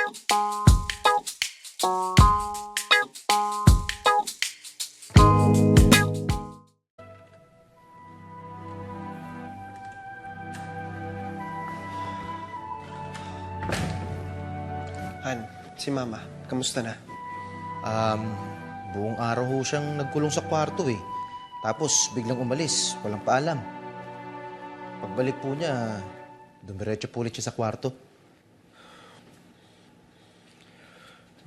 Han, si Mama, kamusta na? Buong araw ho siyang nagkulong sa kwarto eh. Tapos biglang umalis, walang paalam. Pagbalik po niya, dumiretso po ulit siya sa kwarto.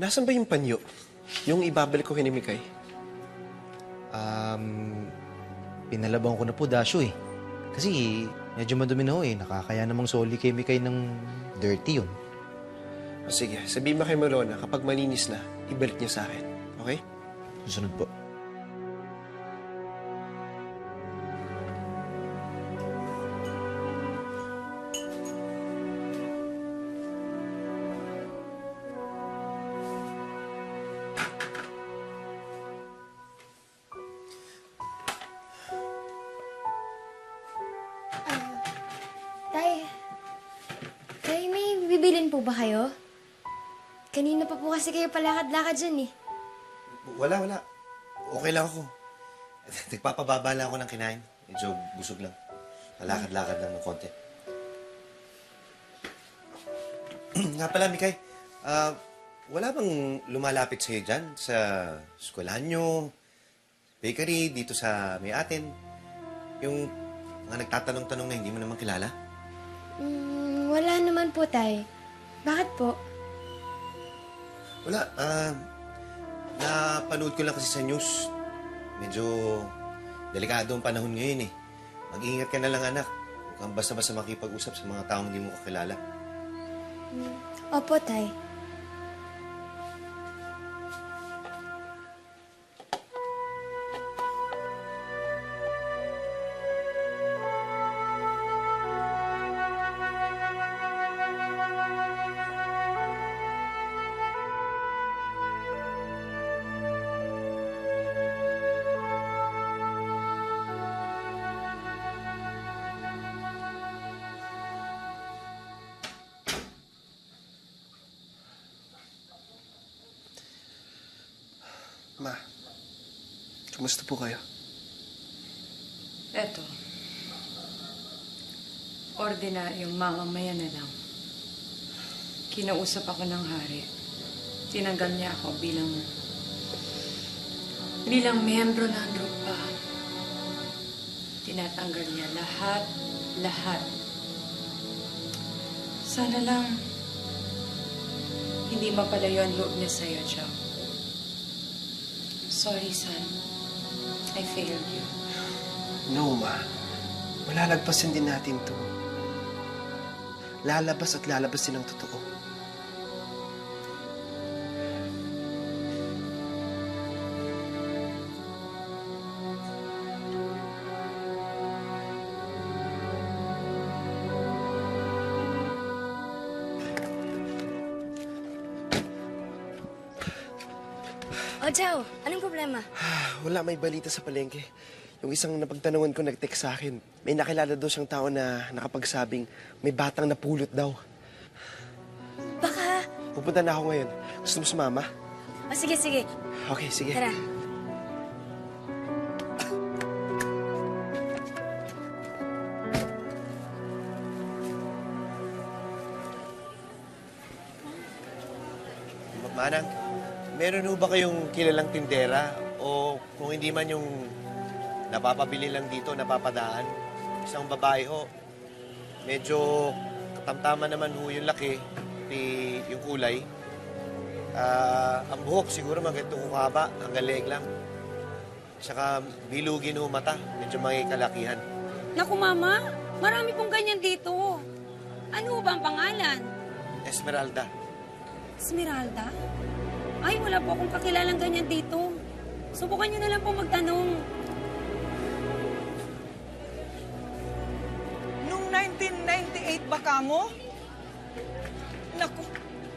Nasaan ba yung panyo? Yung ibabalik ko kay Mikay? Pinalabang ko na po, Dasyo eh. Kasi medyo madumi na ho eh. Nakakaya namang soli kay Mikay ng dirty yun. O sige, sabihin mo kay Marona, kapag malinis na, ibalik niya sa akin. Okay? Susunod po. Tay, may bibilin po ba kayo? Kanina pa po kasi kayo palakad-lakad dyan eh. Wala. Okay lang ako. Nagpapababa lang ako ng kinain. Medyo busog lang. Malakad-lakad lang ng konti. Nga pala, Mikay. Wala bang lumalapit sa'yo dyan sa eskwelahan nyo, bakery, dito sa may atin? Yung mga nagtatanong-tanong na hindi mo naman kilala? Wala naman po, Tay. Bakit po? Wala. Napanood ko lang kasi sa news. Medyo delikado ang panahon ngayon eh. Mag-iingat ka na lang, anak. Huwag kang basta-basta makipag-usap sa mga taong hindi mo kakilala. Opo, Tay. Ma, kumusta po kayo? Eto. Ordinaryong mamamayan na lang. Kinausap ako ng hari. Tinanggal niya ako bilang miyembro ng grupa. Tinatanggal niya lahat. Sana lang hindi mapalayo ang loob niya sa'yo, Joe. Sorry, son. I failed you. No, Ma. Malalagpasin din natin to. Lalabas at lalabas din ang totoo. O, Joe, anong problema? Wala, may balita sa palengke. Yung isang napagtanungan ko nag-text sa akin. May nakilala daw siyang tao na nakapagsabing may batang napulot daw. Baka... Pupunta na ako ngayon. Gusto mo sumama? O, sige. Okay, sige. Tara. Manang, meron ho ba kayong kilalang tindera? O kung hindi man yung napapabili lang dito, napapadaan? Isang babae ho. Medyo katamtama naman ho yung laki, yung kulay. Ang buhok siguro maganda haba, hanggang leeg lang. Saka bilugin ho mata, medyo may kalakihan. Naku, Mama, marami pong ganyan dito. Ano ba ang pangalan? Esmeralda. Esmeralda? Ay, wala po akong kakilalang ganyan dito. Subukan niyo na lang po magtanong. Nung 1998 ba kamo? Naku,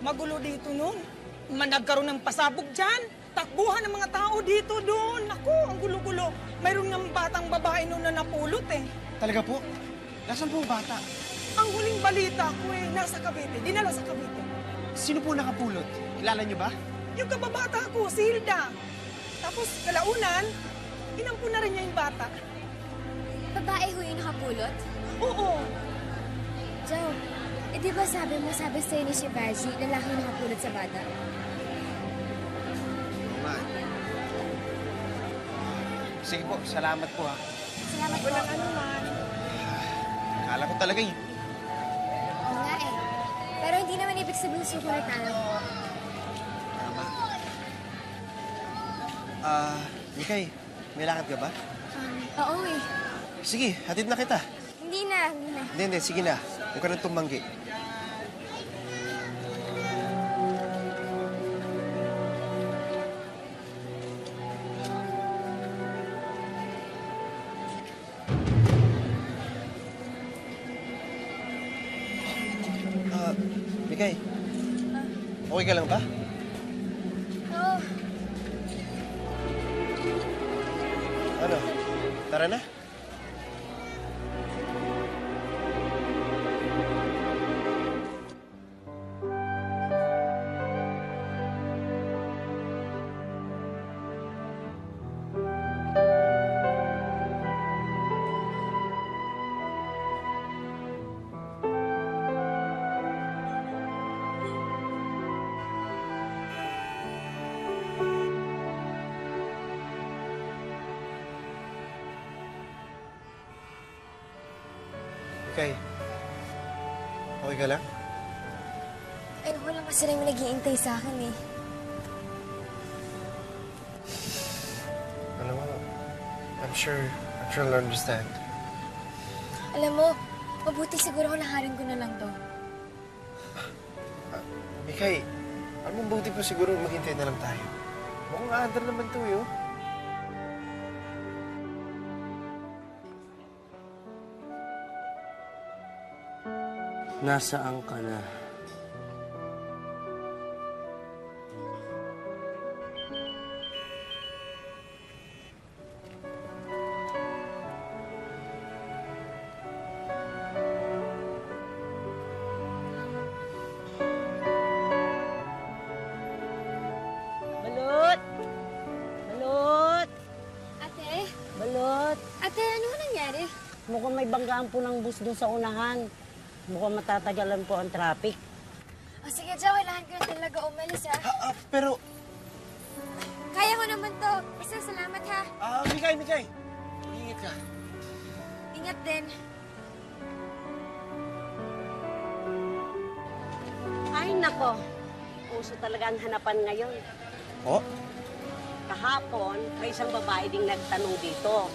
magulo dito noon. Nagkaroon ng pasabog dyan. Takbuhan ng mga tao dito doon. Naku, ang gulo-gulo. Mayroon ng batang babae noon na napulot eh. Talaga po? Nasaan po ang bata? Ang huling balita ko nasa Cavite. Dinala sa Cavite. Sino po nakapulot? Kilala niyo ba? Yung kababata ko, si Hilda. Tapos kalaunan, inampo na rin niya yung bata. Babae ho yung nakapulot? Oo. Joe, di ba sabi sa'yo ni Shivaji, lalaki yung nakapulot sa bata? Oo nga. Sige po, salamat po ha. Salamat po. Walang ano man. Akala ko talaga yun. Oo nga eh. Pero hindi naman ibig sabihin sukulat na alam ko. Mikay, may lakad ka ba? Oo eh. Sige, hatid na kita. Hindi na. Hindi, sige na. Huwag ka nang tumanggi. Mikay, okay ka lang ba? Oo. Ano? Tara na. Mikay, okay ka lang? Eh, wala kasi rin nag-iintay sa akin eh. Alam mo, I'm sure you'll understand. Alam mo, mabuti siguro kung naharin ko na lang to. Mikay, alam mo, buti pa siguro maghintay na lang tayo. Mukhang aandar naman to, yo. Nasaan ka na? Balot! Balot! Ate? Balot! Ate, ano nangyari? Mukhang may banggaan po ng bus doon sa unahan. Mukhang matatagalan po ang traffic. O sige, Joe, kailangan ko na talaga umalis ha. Pero, Kaya ko naman to. Basta salamat ha. Mikay! Ingat ka. Ingat din. Ay, nako. Uso talaga ang hanapan ngayon. Oh? Kahapon, may isang babae ding nagtanong dito.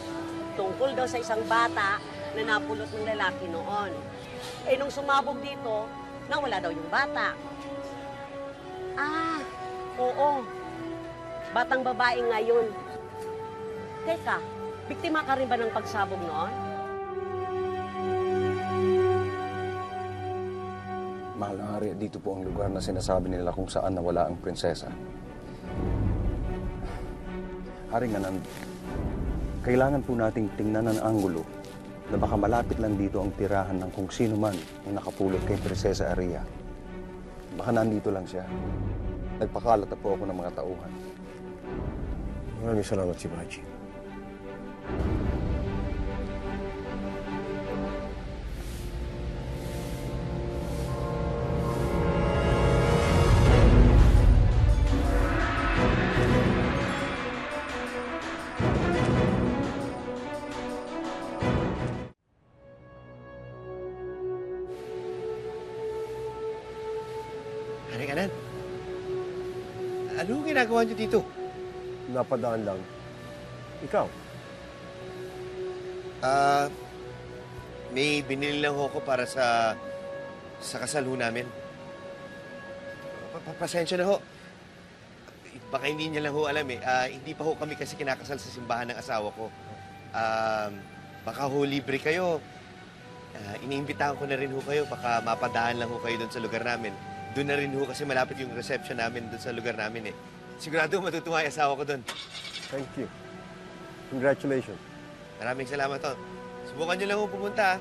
Tungkol daw sa isang bata na napulot ng lalaki noon. Eh, nung sumabog dito, nawala daw yung bata. Ah, oo. Batang babae ngayon. Teka, biktima ka rin ba ng pagsabog noon? Mahal na hari, dito po ang lugar na sinasabi nila kung saan nawala ang prinsesa. Haring Anand, kailangan po nating tingnan ang anggulo na baka malapit lang dito ang tirahan ng kung sino man ang nakapulot kay Prinsesa Aria. Baka nandito lang siya. Nagpakalat na po ako ng mga tauhan. Maraming salamat, Shivaji. Haring Anand, ano ginagawa niyo dito? Napadaan lang. Ikaw? May binili lang ho ko para sa kasal ho namin. Pasensya na ho. Baka hindi niya lang ho alam eh. Hindi pa ho kami kasi kinakasal sa simbahan ng asawa ko. Baka ho libre kayo. Iniimbitahan ko na rin ho kayo. Baka mapadaan lang ho kayo doon sa lugar namin. Doon na rin ho kasi malapit yung reception namin doon sa lugar namin eh. Sigurado matutuwa yung asawa ko doon. Thank you. Congratulations. Maraming salamat ho. Subukan niyo lang ho pumunta.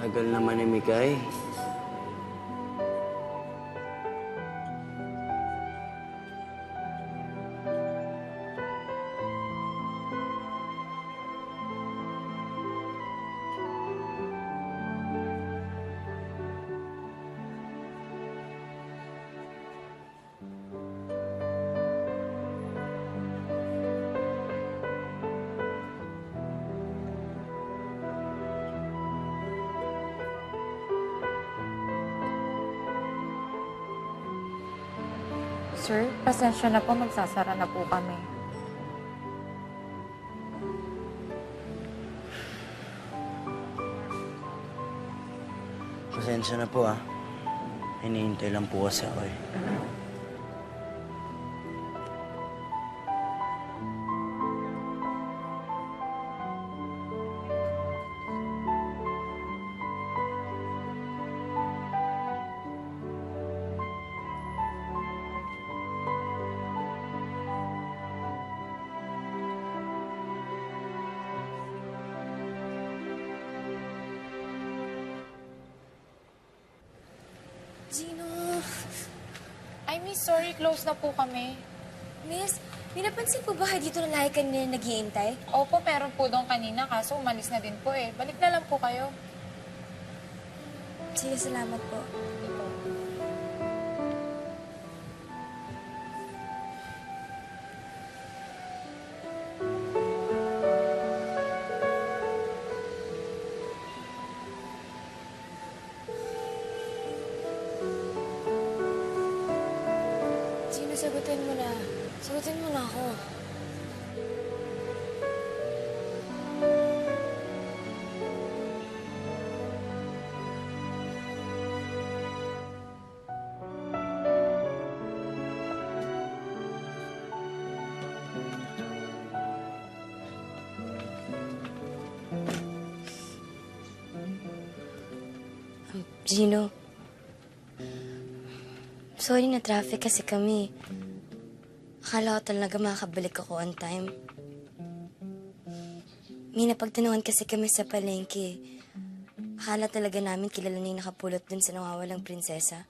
Tagal naman ni Mikay. Sir, pasensya na po. Magsasara na po kami. Pasensya na po, ah. Hinihintay lang po kasi ako, eh. Gino! Ay, miss, sorry. Close na po kami. Miss, may napansin po ba kayo dito na lahi kanina naghihintay? Opo, meron po doon kanina. Kaso umalis na din po eh. Balik na lang po kayo. Sige, salamat po. Gino, sagutin mo na. Sagutin mo na ako. Gino, sorry na traffic kasi kami. Akala ko talaga makakabalik ako on time. May napagtanungan kasi kami sa palengke. Akala talaga namin kilala na yung nakapulot dun sa nawawalang prinsesa.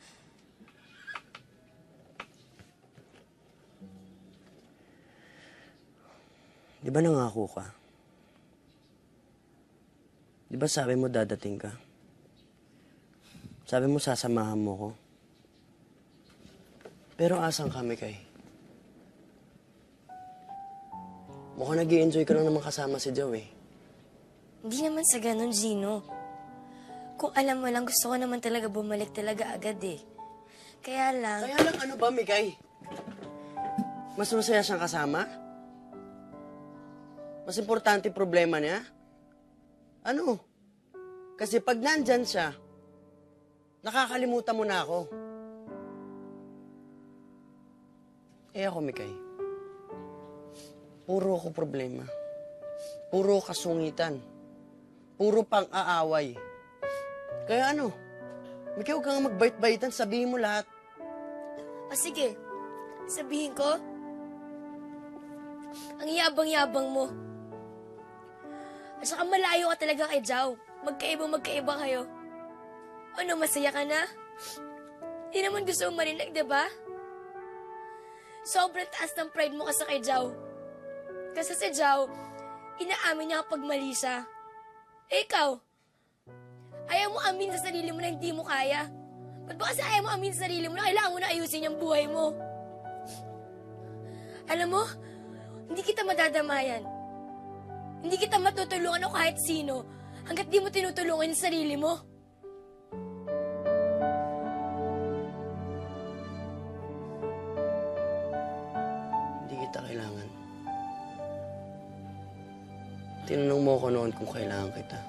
Di ba nangako ka? Di ba sabi mo dadating ka? Sabi mo sasamahan mo ko. Pero asan kami kay? Mukhang nag-i-enjoy ka lang naman kasama si Joe eh. Hindi naman sa ganun, Gino. Kung alam mo lang, gusto ko naman talaga bumalik talaga agad eh. Kaya lang... Kaya lang ano ba, Mikay? Mas masaya siyang kasama? Mas importante problema niya? Ano? Kasi pag nandyan siya, nakakalimutan mo na ako. Eh ako, Mikay. Puro ako problema. Puro kasungitan. Puro pang-aaway. Kaya ano? Mikay, huwag kang magbait-baitan. Sabihin mo lahat. Ah, sige. Sabihin ko. Ang yabang-yabang mo. At saka malayo ka talaga kay Jao. Magkaiba kayo. Ano, masaya ka na? Di naman gusto mo marinig, diba? Sobrang taas ng pride mo kasi kay Jao. Kasi si Jao, inaamin niya kapag mali siya. Eh, ikaw, ayaw mo amin sa sarili mo na hindi mo kaya. Ba't ba kasi ayaw mo amin sa sarili mo na kailangan mo na ayusin yung buhay mo? Alam mo, hindi kita madadamayan. Hindi kita matutulungan o kahit sino hanggat di mo tinutulungan yung sarili mo. Hindi kita kailangan. Tinanong mo ko noon kung kailangan kita.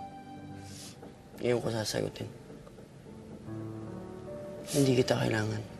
Ngayon ko sasagutin. Hindi kita kailangan.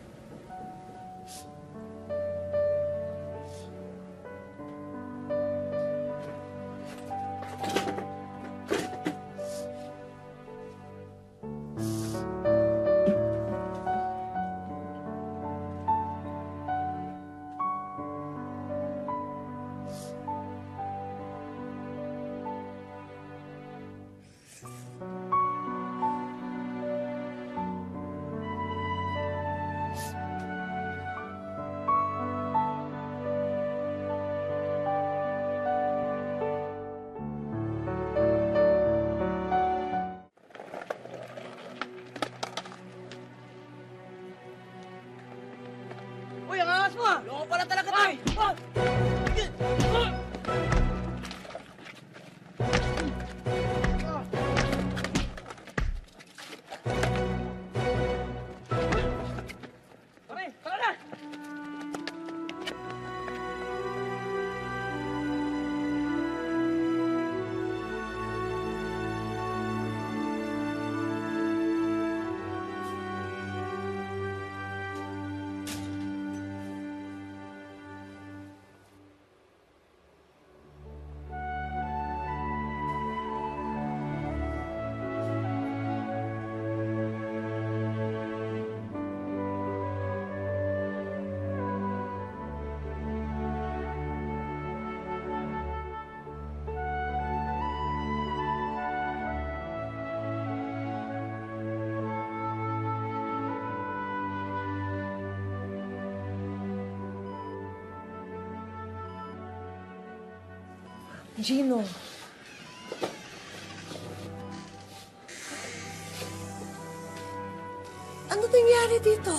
Gino. Ano nangyari dito?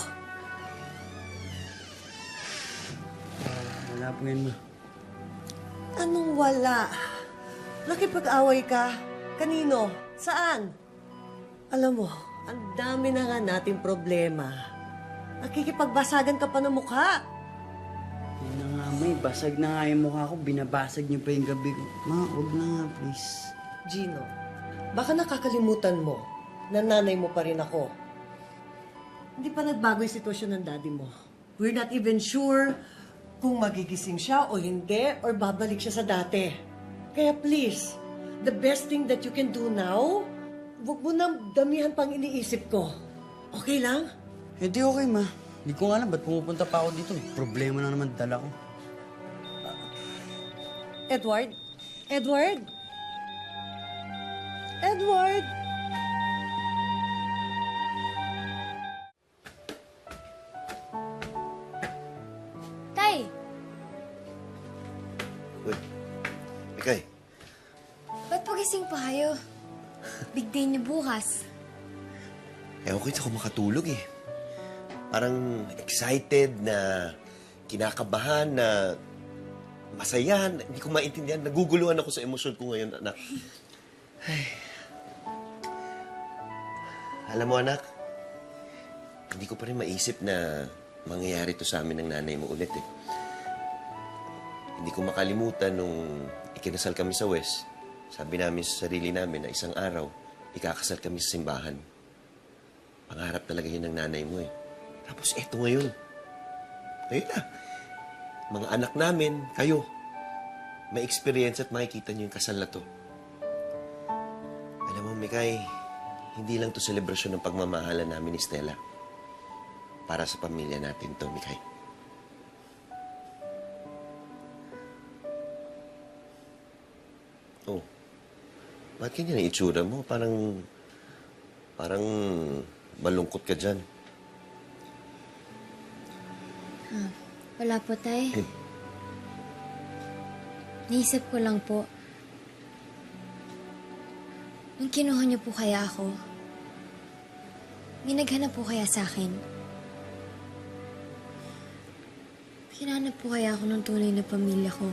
Wala po yan, ma. Anong wala? Nakipag-away ka? Kanino? Saan? Alam mo, ang dami na nga nating problema. Nakikipagbasagan ka pa ng mukha. Yun na nga, may basag na nga yung mukha ko. Binabasag niyo pa yung gabi ko. Ma, huwag na nga, please. Gino, baka nakakalimutan mo na nanay mo pa rin ako. Hindi pa nagbago yung sitwasyon ng daddy mo. We're not even sure kung magigising siya o hindi or babalik siya sa dati. Kaya please, the best thing that you can do now, huwag mo nang damihan pang iniisip ko. Okay lang? Hindi okay, ma. Hindi ko nga alam ba't pumupunta pa ako dito. Problema na naman dala ko. Edward? Edward? Edward? Tay, Uy, Mikay, ba't pagising pa kayo? Big day niyo bukas. ewan ko hindi ako makatulog eh. Parang excited na kinakabahan na masaya. Hindi ko maintindihan. Naguguluhan ako sa emosyon ko ngayon, anak. Ay. Alam mo, anak, hindi ko pa rin maisip na mangyayari to sa amin ng nanay mo ulit eh. Hindi ko makalimutan nung ikinasal kami sa West. Sabi namin sa sarili namin na isang araw, ikakasal kami sa simbahan. Pangarap talaga yun ng nanay mo eh. Tapos eto ngayon. Ngayon na. Mga anak namin, kayo, may experience at makikita niyo yung kasal na to. Alam mo, Mikay, hindi lang to selebrasyon ng pagmamahalan namin ni Stella. Para sa pamilya natin to, Mikay. Oh, bakit ganyan ang itsura mo? Parang malungkot ka dyan. Wala po, Tay. Naisip ko lang po, nung kinuha niyo po kaya ako, may naghanap po kaya sa akin. Hinanap po kaya ako ng tunay na pamilya ko.